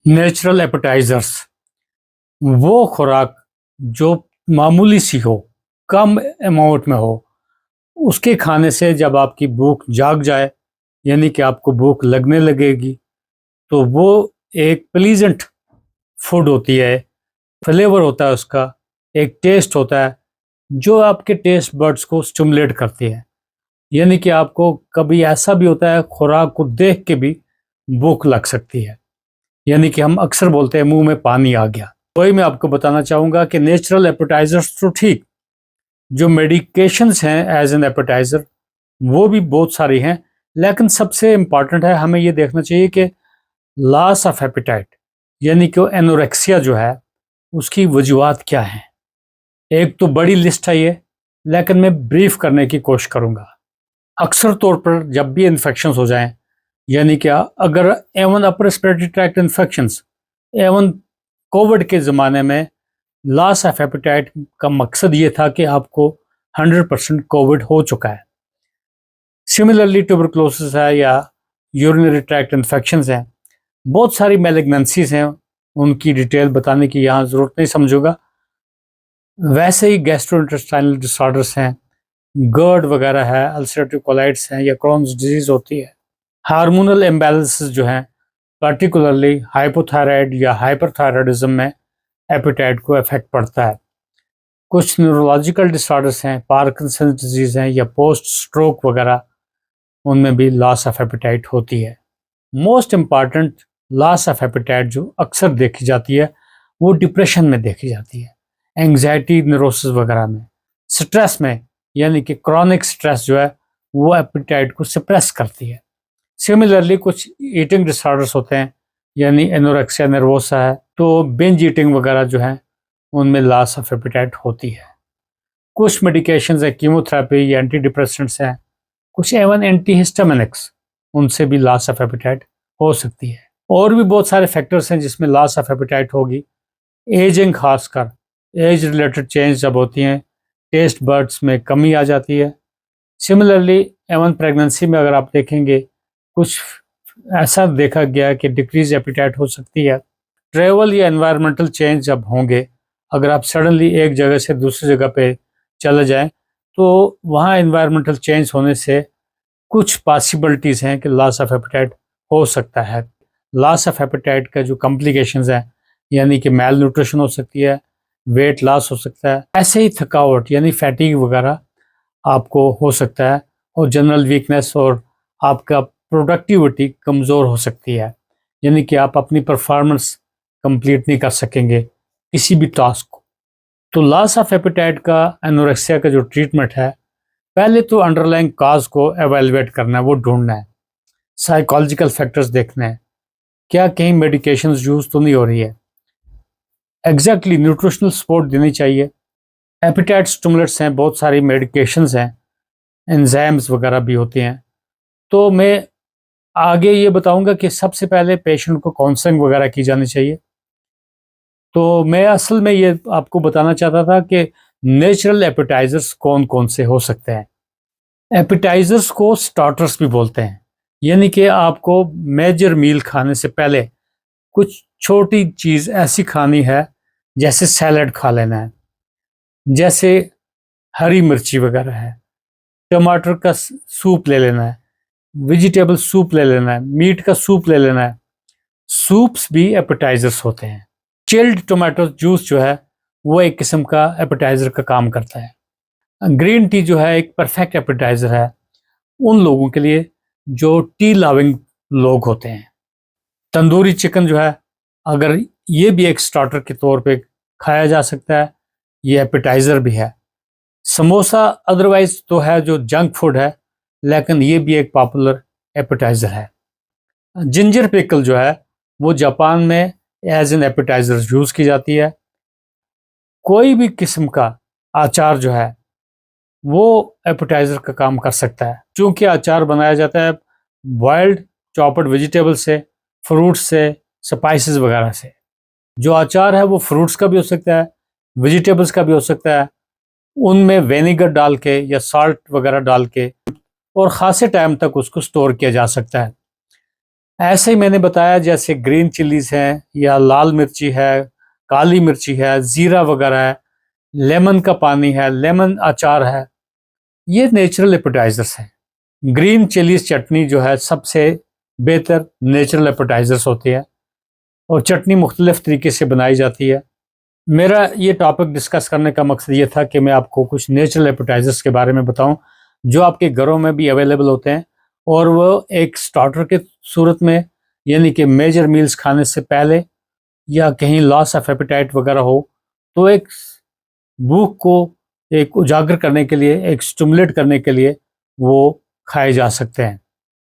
Natural appetisers वो खुराक जो मामूली सी हो, कम अमाउंट में हो, उसके खाने से जब आपकी भूख जाग जाए, यानी कि आपको भूख लगने लगेगी, तो वो एक प्लीजेंट फूड होती है, फ्लेवर होता है उसका, एक टेस्ट होता है जो आपके टेस्ट बड्स को स्टिमुलेट करती है। यानी कि आपको कभी ऐसा भी होता है खुराक को देख के भी भूख लग सकती है, यानी कि हम अक्सर बोलते हैं मुंह में पानी आ गया। वही मैं आपको बताना चाहूँगा कि नेचुरल एपेटाइजर्स तो ठीक, जो मेडिकेशंस हैं एज एन एपेटाइजर वो भी बहुत सारी हैं, लेकिन सबसे इम्पॉर्टेंट है हमें ये देखना चाहिए कि लॉस ऑफ एपेटाइट यानी कि एनोरेक्सिया जो है उसकी वजूहात क्या हैं। एक तो बड़ी लिस्ट है ये, लेकिन मैं ब्रीफ करने की कोशिश करूँगा। अक्सर तौर पर जब भी इन्फेक्शंस हो जाएं, यानी कि अगर even upper respiratory tract infections, even Covid के ज़माने में लॉस ऑफ एपेटाइट का मकसद ये था कि आपको 100% कोविड हो चुका है। सिमिलरली ट्यूबरकुलोसिस है या यूरिनरी ट्रैक्ट इन्फेक्शंस हैं, बहुत सारी मैलिग्नेंसीज हैं, उनकी डिटेल बताने की यहाँ ज़रूरत नहीं समझूंगा। वैसे ही गैस्ट्रोइंटेस्टाइनल डिसऑर्डर्स हैं, गर्ड वगैरह है, अल्सरेटिव कोलाइटिस हैं या क्रॉन्स डिजीज़ होती है। हार्मोनल इम्बैलेंसेस जो हैं, पर्टिकुलरली हाइपोथायराइड या हाइपरथायराइडिज्म में एपेटाइट को इफेक्ट पड़ता है। कुछ न्यूरोलॉजिकल डिसऑर्डर्स हैं, पार्किंसन डिजीज़ हैं या पोस्ट स्ट्रोक वगैरह, उनमें भी लॉस ऑफ एपेटाइट होती है। Most important loss of appetite जो अक्सर देखी जाती है वो डिप्रेशन में देखी जाती है, एंग्जाइटी न्यूरोसिस वगैरह में, स्ट्रेस में, यानी कि क्रॉनिक स्ट्रेस जो है वो एपेटाइट को सप्रेस करती है। सिमिलरली कुछ ईटिंग डिसऑर्डर्स होते हैं, यानी एनोरेक्सिया नर्वोसा है, तो बिंज ईटिंग वगैरह जो है उनमें लॉस ऑफ एपेटाइट होती है। कुछ मेडिकेशंस है, कीमोथेरेपी या एंटी डिप्रेसेंट्स हैं, कुछ एवन एंटीहिस्टामिनिक्स, उनसे भी लॉस ऑफ एपेटाइट हो सकती है। और भी बहुत सारे फैक्टर्स हैं जिसमें लॉस ऑफ एपेटाइट होगी। एजिंग, खासकर एज रिलेटेड चेंज जब होती हैं, टेस्ट बर्ड्स में कमी आ जाती है। सिमिलरली एवन प्रेगनेंसी में अगर आप देखेंगे कुछ ऐसा देखा गया कि डिक्रीज एपेटाइट हो सकती है। ट्रेवल या एनवायरमेंटल चेंज जब होंगे, अगर आप सडनली एक जगह से दूसरी जगह पे चले जाएं, तो वहाँ एनवायरमेंटल चेंज होने से कुछ पॉसिबिलिटीज़ हैं कि लॉस ऑफ एपेटाइट हो सकता है। लॉस ऑफ एपेटाइट का जो कॉम्प्लिकेशंस हैं, यानी कि मेल न्यूट्रिशन हो सकती है, वेट लॉस हो सकता है, ऐसे ही थकावट यानी फैटिग वगैरह आपको हो सकता है, और जनरल वीकनेस और आपका प्रोडक्टिविटी कमज़ोर हो सकती है, यानी कि आप अपनी परफॉर्मेंस कंप्लीट नहीं कर सकेंगे किसी भी टास्क को। तो लॉस ऑफ एपेटाइट का, एनोरेक्सिया का जो ट्रीटमेंट है, पहले तो अंडरलाइंग काज को एवेलुएट करना है, वो ढूंढना है, साइकोलॉजिकल फैक्टर्स देखने हैं, क्या कहीं मेडिकेशंस यूज तो नहीं हो रही है, एग्जैक्टली न्यूट्रिशनल सपोर्ट देनी चाहिए। एपेटाइट स्टिमुलेंट्स हैं, बहुत सारी मेडिकेशंस हैं, एंजाइम्स वगैरह भी होते हैं। तो मैं आगे ये बताऊंगा कि सबसे पहले पेशेंट को काउंसलिंग वगैरह की जानी चाहिए। तो मैं असल में ये आपको बताना चाहता था कि नेचुरल एपेटाइजर्स कौन कौन से हो सकते हैं। एपेटाइजर्स को स्टार्टर्स भी बोलते हैं, यानी कि आपको मेजर मील खाने से पहले कुछ छोटी चीज़ ऐसी खानी है, जैसे सैलड खा लेना है, जैसे हरी मिर्ची वगैरह है, टमाटर का सूप ले लेना है, वेजिटेबल सूप ले लेना है, मीट का सूप ले लेना है। सूप्स भी एपेटाइजर्स होते हैं। चिल्ड टोमेटो जूस जो है वो एक किस्म का एपेटाइजर का काम करता है। ग्रीन टी जो है एक परफेक्ट एपेटाइजर है उन लोगों के लिए जो टी लविंग लोग होते हैं। तंदूरी चिकन जो है, अगर ये भी एक स्टार्टर के तौर पे खाया जा सकता है, ये एपेटाइजर भी है। समोसा अदरवाइज तो है जो जंक फूड है, लेकिन ये भी एक पॉपुलर एपेटाइजर है। जिंजर पिकल जो है वो जापान में एज एन एपेटाइजर यूज की जाती है। कोई भी किस्म का अचार जो है वो एपेटाइजर का काम कर सकता है, क्योंकि अचार बनाया जाता है बॉइल्ड चॉप्ड वेजिटेबल से, फ्रूट्स से, स्पाइसेस वगैरह से। जो अचार है वो फ्रूट्स का भी हो सकता है, वेजिटेबल्स का भी हो सकता है। उनमें विनेगर डाल के या साल्ट वगैरह डाल के और ख़ासे टाइम तक उसको स्टोर किया जा सकता है। ऐसे ही मैंने बताया जैसे ग्रीन चिलीज हैं या लाल मिर्ची है, काली मिर्ची है, ज़ीरा वगैरह है, लेमन का पानी है, लेमन अचार है, ये नेचुरल एपेटाइजर्स हैं। ग्रीन चिलीज चटनी जो है सबसे बेहतर नेचुरल एपेटाइजर्स होती है और चटनी मुख्तलिफ तरीके से बनाई जाती है। मेरा ये टॉपिक डिस्कस करने का मकसद ये था कि मैं आपको कुछ नेचुरल एपेटाइजर्स के बारे में बताऊं जो आपके घरों में भी अवेलेबल होते हैं और वो एक स्टार्टर के सूरत में, यानी कि मेजर मील्स खाने से पहले या कहीं लॉस ऑफ एपेटाइट वगैरह हो तो एक भूख को एक उजागर करने के लिए, एक स्टिमुलेट करने के लिए वो खाए जा सकते हैं।